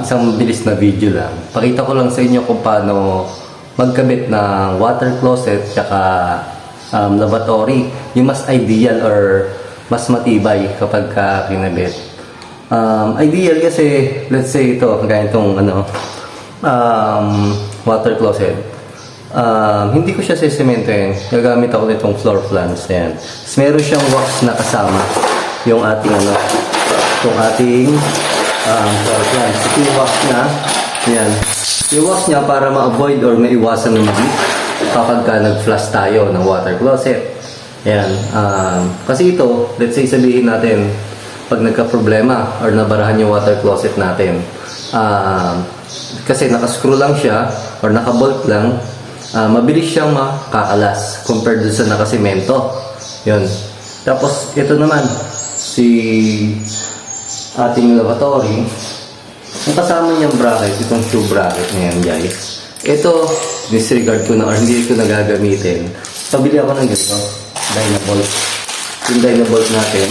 isang bilis na video lang. Pakita ko lang sa inyo kung paano magkabit ng water closet tsaka lavatory. Yung mas ideal or mas matibay kapag ka kinabit. Ideal kasi, let's say ito, ganitong water closet. Hindi ko siya sesementoin. Gagamit ako nitong floor plans. Ayan. Tapos meron siyang wax na kasama yung ating itong ating floor plans. Ito yung wax niya. Ayan. Yung wax niya para ma-avoid or maiwasan ng leak kapag ka nag-flush tayo ng water closet. Ayan. Kasi ito, let's say sabihin natin, pag nagka-problema or nabarahan yung water closet natin, kasi nakascrew lang siya or nakabolt lang, mabilis siyang makakalas compared dun sa nakasemento. Yun. Tapos, ito naman, si ating lavatory, ang kasama niyang bracket, itong shoe bracket na yan, guys. Ito, disregard ko na or hindi ko nagagamitin. Pabili ako ng ganito, Dynabolt. Yung Dynabolt natin,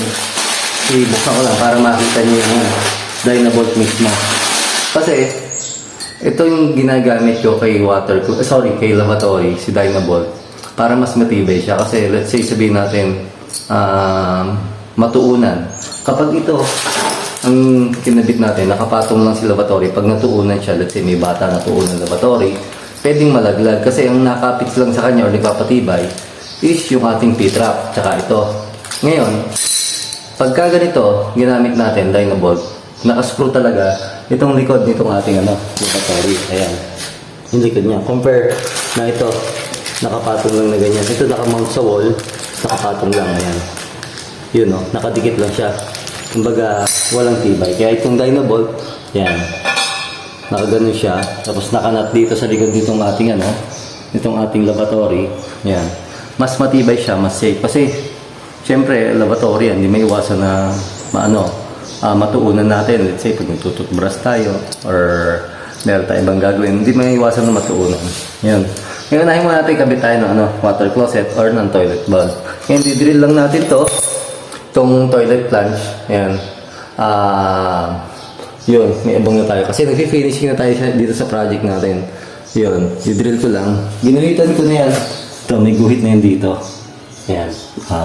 ibuksan ko lang para makita niyo yung Dynabolt mismo. Kasi, ito yung ginagamit ko kay kay lavatory, si Dynabolt, para mas matibay siya. Kasi let's say sabihin natin, matuunan. Kapag ito, ang kinabit natin, nakapatong lang si lavatory, pag natuunan siya, let's say may bata natuunan lavatory, pwedeng malaglag. Kasi ang nakapit lang sa kanya o nagpapatibay is yung ating P-trap, tsaka ito. Ngayon, pagka ganito, ginamit natin, Dynabolt, nakascrew talaga itong likod nitong ating lavatory. Ayan. Yung likod niya. Compare na ito, nakapatong lang na ganyan. Ito nakamount sa wall, nakapatong lang. Ayan. Yun nakadikit lang siya. Kumbaga, walang tibay. Kaya itong Dynabolt, ayan. Nakaganon siya. Tapos nakanat dito sa likod nitong ating itong ating lavatory. Ayan. Mas matibay siya, mas safe. Kasi, syempre, lavatory yan, hindi may iwasan na matuunan natin. Let's say, pag nagtututbrush tayo or meron tayong ibang gagawin, hindi may iwasan na matuunan. Yan. Ngayon, unahin muna natin kabit tayo ng water closet or ng toilet bowl. Ngayon, didrill lang natin itong toilet plunge. Yan. Yun, may ibang na tayo. Kasi nag-finishing na tayo dito sa project natin. Yun, didrill ko lang. Ginuhitan ko na yan. Ito, may guhit na yan dito. Yan.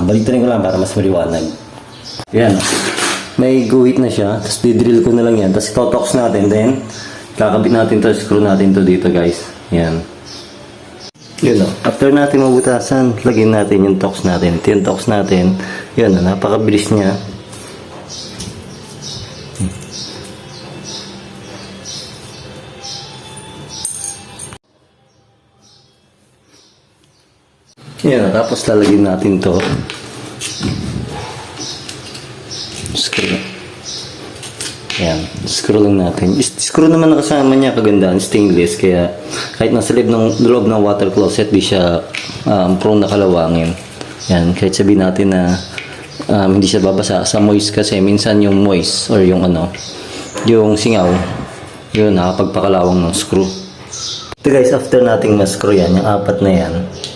Baliktarin ko lang para mas maliwanag. Yan. May guhit na siya. Tapos didrill ko na lang yan. Tapos ito-tox natin. Then, kakabit natin to. Screw natin to dito, guys. Yan. Yun after natin mabutasan, lagyan natin yung tox natin. Ito yung tox natin. Yun napakabilis niya. Yan tapos lalagyan natin to. Screw. Yan, screw lang natin. Screw naman na kasama niya, kagandaan, stainless. Kaya kahit nasa loob ng water closet, di siya prone na kalawangin. Yan, kahit sabihin natin na hindi siya babasa sa moist kasi minsan yung moist or yung yung singaw, yun nakapagpakalawang ng screw. Ito guys, after nating ma-screw yan, yung apat na yan,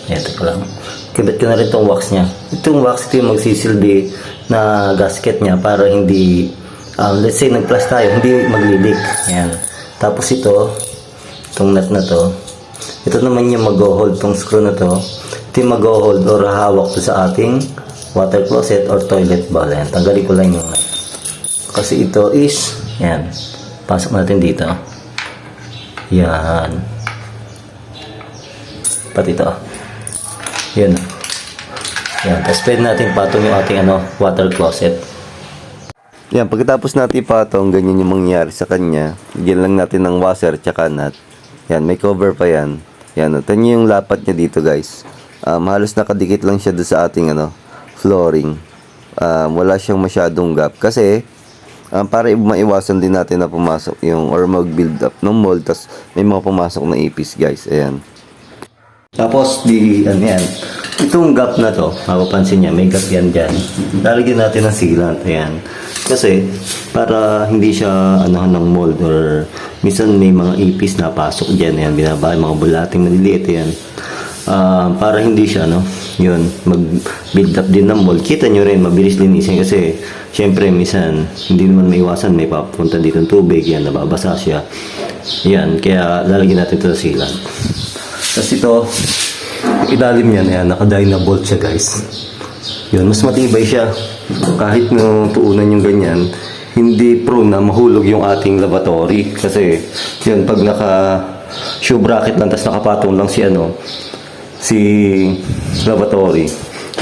ito pa lang. Kibit ko na rin itong wax niya. Itong wax, ito yung magsisilbi na gasket niya para hindi let's say nag-flush tayo, hindi maglilik. Ayan. Tapos itong nut na to, ito naman yung mag-hold tong screw na to. Ito yung mag-hold or hawak to sa ating water closet or toilet bowl. Ayan. Tanggalin ko lang yung nut. Kasi ito is, ayan, pasok natin dito. Yan. Pati ito. Yan. Yan. Tapos pwede natin patong yung ating water closet. Yan, pagkatapos natin ipatong, ganyan yung mangyayari sa kanya. Bigyan lang natin ng washer tsaka nut. Yan, may cover pa yan. Yan, ito yung lapat niya dito guys. Halos nakadikit lang siya doon sa ating flooring. Wala siyang masyadong gap. Kasi, para maiwasan din natin na pumasok yung or mag-build up ng mold. Tapos may mga pumasok na ipis guys. Ayan. Tapos, yan. Itong gap na to, mapapansin niya, may gap yan dyan. Lalagyan natin ng sealant. Ayan. Kasi, para hindi siya ng mold or minsan may mga ipis na pasok dyan. Ayan, binaba yung mga bulating maliliit. Ayan. Para hindi siya, yun, mag-build up din ng mold. Kita nyo rin, mabilis linisin kasi syempre minsan hindi naman maiwasan, may papunta dito ng tubig, yan, nababasa siya. Yan, kaya lalagyan natin ito sa sealant. Tapos ito, ilalim niyan, yan, naka-dynabolt siya guys. Yun, mas matibay siya. Kahit no tuunan yung ganyan, hindi prone na mahulog yung ating lavatory. Kasi, yun, pag naka shoe bracket lang, tapos nakapatong lang si lavatory.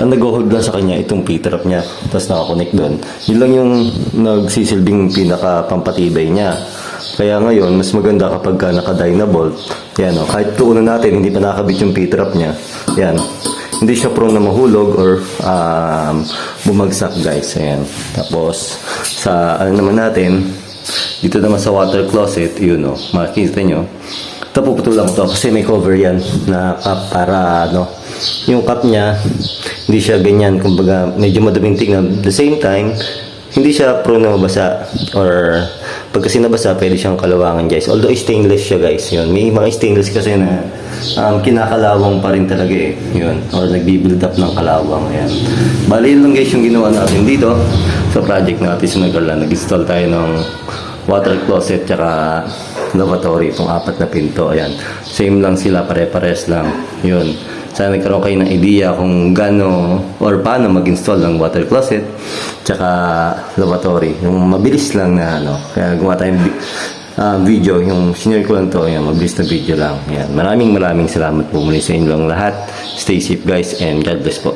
Ang nag-hold lang sa kanya, itong P-trap niya, tapos nakakonect doon. Yun lang yung nagsisilbing pinaka-pampatibay niya. Kaya ngayon, mas maganda kapag ka naka-dynabolt. Yan, o, kahit tuunan natin, hindi pa nakabit yung P-trap niya. Yan. Hindi siya prone na mahulog or bumagsak guys. Ayan. Tapos, sa ano naman natin, dito naman sa water closet, yun o, makikita nyo. Ito puputulan ko to kasi may cover yan na cup para yung cup niya, hindi siya ganyan, kumbaga medyo madaming tingnan. At the same time, hindi siya prone na mabasa or pag kasi nabasa, pwede siyang kalawangan guys. Although stainless siya guys, yun. May mga stainless kasi na kinakalawang pa rin talaga eh. Yun. Or nagbi-build up ng kalawang. Ayan. Bali yun lang guys yung ginawa natin dito sa project natin sa Nagalan. Nag-install tayo ng water closet tsaka lavatory. Itong 4 na pinto. Ayan. Same lang sila, pare-pares lang. Yun. Sana nagkaroon kayo ng idea kung gaano or paano mag-install ng water closet tsaka lavatory. Yung mabilis lang na kaya gumawa tayong video, yung senior ko lang to, yung mabilis na video lang. Yan. Maraming salamat po muli sa inyong lahat. Stay safe guys and God bless po.